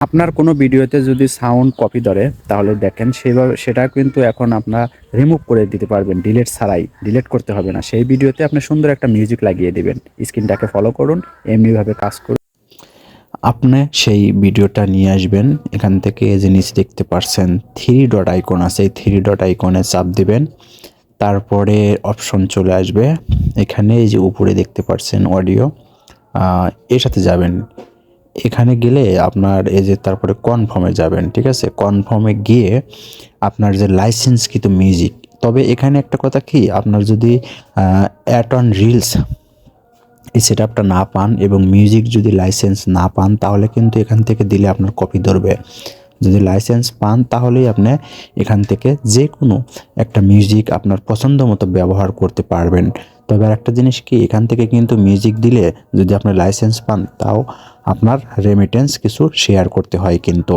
আপনার কোনো ভিডিওতে যদি সাউন্ড কপি ধরে তাহলে দেখেন সেভাবে সেটা কিন্তু এখন আপনার রিমুভ করে দিতে পারবেন ডিলিট ছাড়াই। ডিলিট করতে হবে না। সেই ভিডিওতে আপনি সুন্দর একটা মিউজিক লাগিয়ে দিবেন। স্ক্রিনটাকে ফলো করুন, এমনিভাবে কাজ করুন। আপনি সেই ভিডিওটা নিয়ে আসবেন। এখান থেকে এই যে নিচে দেখতে পাচ্ছেন 3 ডট আইকন আছে, এই 3 ডট আইকনে চাপ দিবেন। তারপরে অপশন চলে আসবে। এখানে এই যে উপরে দেখতে পাচ্ছেন অডিও, এর সাথে যাবেন। এখানে গেলে আপনার এই যে তারপরে কনফার্মে যাবেন, ঠিক আছে? কনফার্মে গিয়ে আপনার যে লাইসেন্সকৃত মিউজিক, তবে এখানে একটা কথা কি, আপনার যদি অ্যাড অন রিলস এই সেটআপটা না পান এবং মিউজিক যদি লাইসেন্স না পান তাহলে কিন্তু এখান থেকে দিলে আপনার কপি ধরবে। যদি লাইসেন্স পান তাহলেই আপনি এখান থেকে যে কোনো একটা মিউজিক আপনার পছন্দ মতো ব্যবহার করতে পারবেন। তবে আরেকটা জিনিস কি, এখান থেকে কিন্তু মিউজিক দিলে যদি আপনি লাইসেন্স পান তাও আপনার রেমিটেন্স কিছু শেয়ার করতে হয় কিন্তু।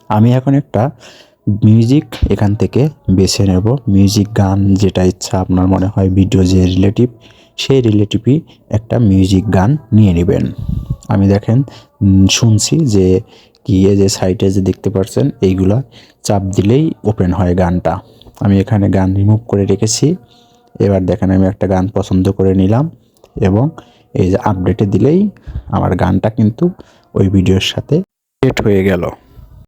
আমি এখন একটা মিউজিক এখান থেকে বেছে নেব। মিউজিক গান যেটা ইচ্ছা আপনার মনে হয় ভিডিও যে রিলেটিভ, সেই রিলেটিভই একটা মিউজিক গান নিয়ে নেবেন। আমি দেখেন শুনছি যে কি এই যে সাইটে যে দেখতে পাচ্ছেন এইগুলা চাপ দিলেই ওপেন হয় গানটা। আমি এখানে গান রিমুভ করে রেখেছি। এবার দেখেন আমি একটা গান পছন্দ করে নিলাম এবং এই যে আপডেটে দিলেই আমার গানটা কিন্তু ওই ভিডিওর সাথে সেট হয়ে গেল।